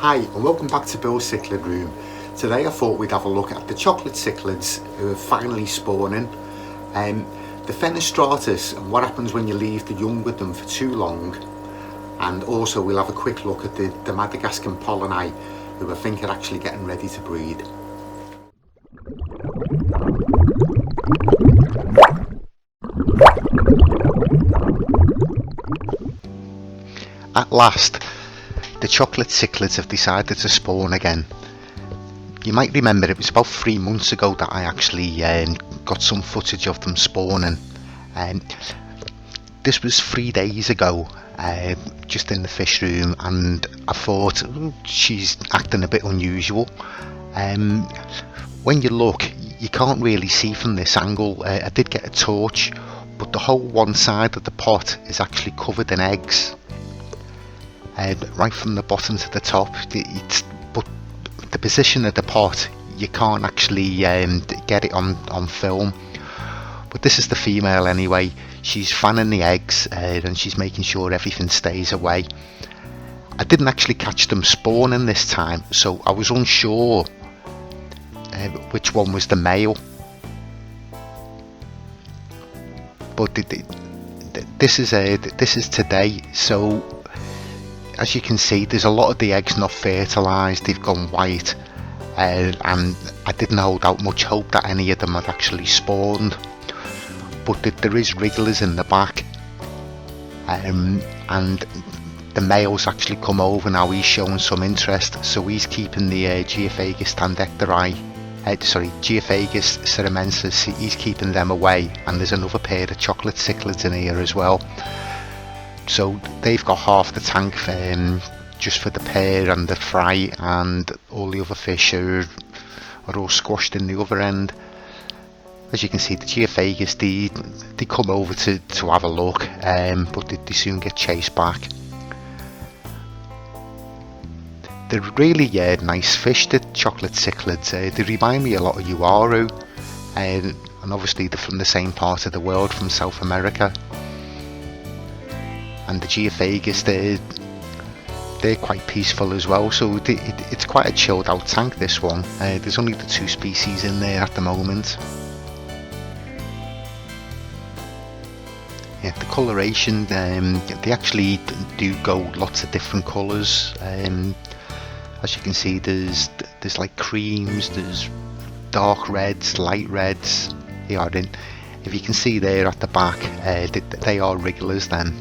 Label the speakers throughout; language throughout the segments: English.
Speaker 1: Hi and welcome back to Bill's Cichlid Room. Today I thought we'd have a look at the Chocolate Cichlids who are finally spawning. The Fenestratus and what happens when you leave the young with them for too long. And also we'll have a quick look at the Madagascan polleni who I think are actually getting ready to breed. At last, the Chocolate Cichlids have decided to spawn again. You might remember it was about 3 months ago that I actually got some footage of them spawning. This was 3 days ago, just in the fish room, and I thought, she's acting a bit unusual. When you look, you can't really see from this angle. I did get a torch, but the whole one side of the pot is actually covered in eggs. Right from the bottom to the top, but the position of the pot, you can't actually get it on film. But this is the female anyway. She's fanning the eggs and she's making sure everything stays away. I didn't actually catch them spawning this time, so I was unsure which one was the male. But this is today, so as you can see, there's a lot of the eggs not fertilised, they've gone white, and I didn't hold out much hope that any of them had actually spawned. But there is wrigglers in the back, and the male's actually come over now. He's showing some interest, so he's keeping the Geophagus ceramensis, he's keeping them away, and there's another pair of Chocolate Cichlids in here as well. So they've got half the tank just for the pair and the fry, and all the other fish are all squashed in the other end. As you can see, the Geophagus, they come over to have a look, but they soon get chased back. They're really nice fish, the Chocolate Cichlids. They remind me a lot of Uaru, and obviously they're from the same part of the world, from South America. And the Geophagus, they're quite peaceful as well, so it's quite a chilled out tank, this one. There's only the 2 species in there at the moment. Yeah, the coloration, they actually do go lots of different colours. As you can see, there's like creams, there's dark reds, light reds. If you can see there at the back, they are wrigglers then.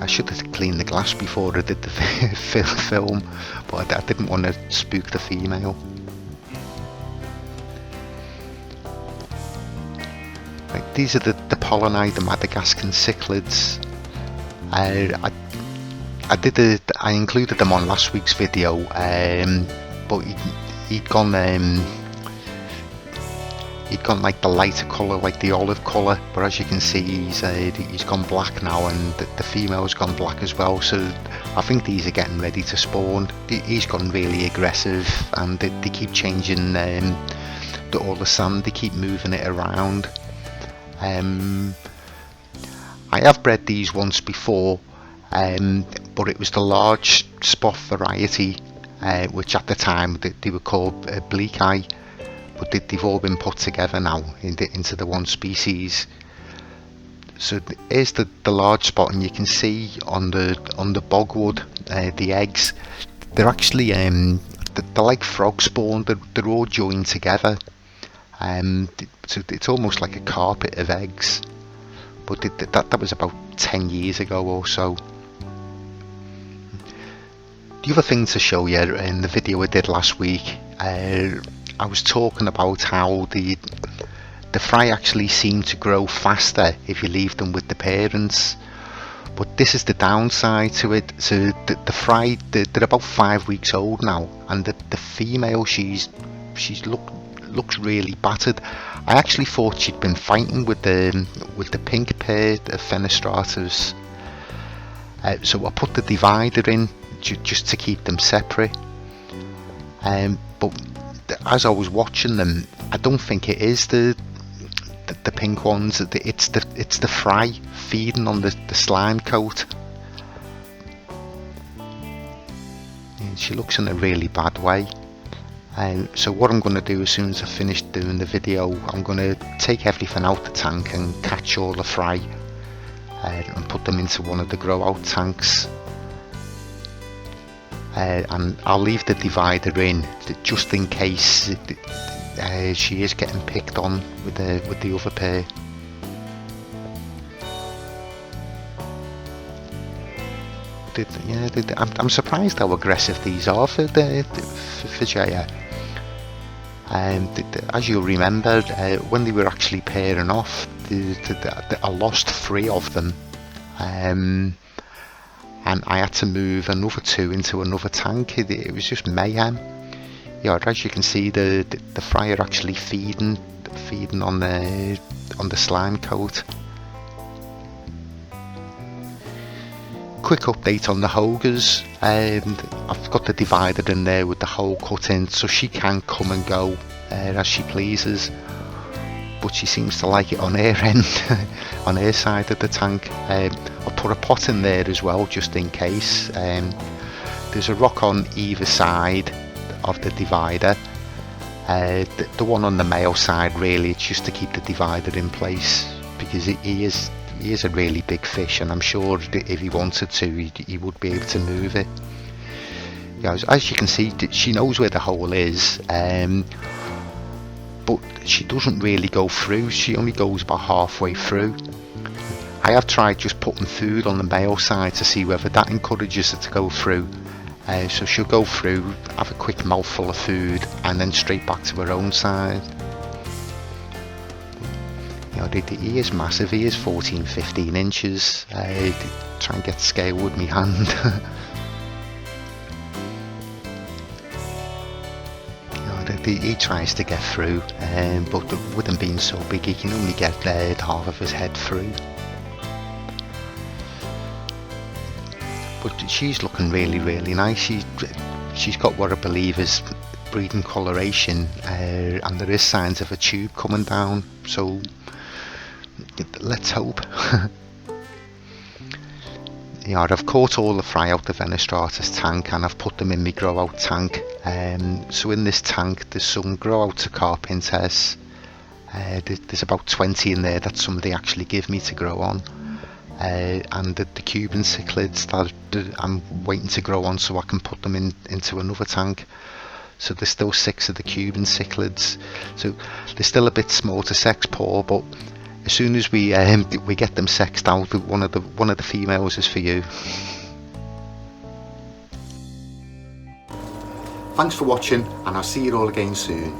Speaker 1: I should have cleaned the glass before I did the film, but I didn't want to spook the female. Right, these are the polleni, the Madagascan cichlids. I included them on last week's video, but he'd gone like the lighter colour, like the olive colour, but as you can see, he's gone black now, and the female's gone black as well, so I think these are getting ready to spawn. He's gone really aggressive, and they keep changing all the sand, they keep moving it around. I have bred these once before, but it was the large spot variety, which at the time they were called bleak eye. But they've all been put together now into the one species. So here's the large spot, and you can see on the bogwood, the eggs. They're actually they're like frog spawn. They're all joined together. So it's almost like a carpet of eggs. But that was about 10 years ago or so. The other thing to show you in the video I did last week, I was talking about how the fry actually seem to grow faster if you leave them with the parents, but this is the downside to it. So the fry, they're about 5 weeks old now, and the female, she's looks really battered. I actually thought she'd been fighting with the pink pair of Fenestratus, so I put the divider in just to keep them separate. But as I was watching them, I don't think it is the pink ones. It's the fry feeding on the slime coat. she looks in a really bad way. So what I'm going to do as soon as I finish doing the video, I'm going to take everything out the tank and catch all the fry and put them into one of the grow out tanks. And I'll leave the divider in just in case she is getting picked on with the other pair. I'm surprised how aggressive these are for Jaya. As you'll remember, when they were actually pairing off, I lost 3 of them, and I had to move another 2 into another tank. It was just mayhem. Yeah, as you can see, the fry are actually feeding on the slime coat. Quick update on the Hogas. I've got the divider in there with the hole cut in, so she can come and go as she pleases, but she seems to like it on her end, on her side of the tank. I'll put a pot in there as well, just in case. There's a rock on either side of the divider. The one on the male side, really, it's just to keep the divider in place, because he is a really big fish, and I'm sure if he wanted to, he would be able to move it. As you can see, she knows where the hole is, but she doesn't really go through. She only goes about halfway through. I have tried just putting food on the male side to see whether that encourages her to go through. So she'll go through, have a quick mouthful of food, and then straight back to her own side. He is massive. He is 14-15 inches. Try and get scale with my hand. He tries to get through, but with him being so big, he can only get half of his head through. But she's looking really, really nice. She's got what I believe is breeding coloration, and there is signs of a tube coming down. So let's hope. I've caught all the fry out the Fenestratus tank, and I've put them in my grow out tank. So in this tank there's some grow out to carpenters. There's about 20 in there that somebody actually give me to grow on, and the Cuban cichlids that I'm waiting to grow on so I can put them into another tank. So there's still 6 of the Cuban cichlids, so they're still a bit small to sex poor, but as soon as we get them sexed out, one of the females is for you. Thanks for watching, and I'll see you all again soon.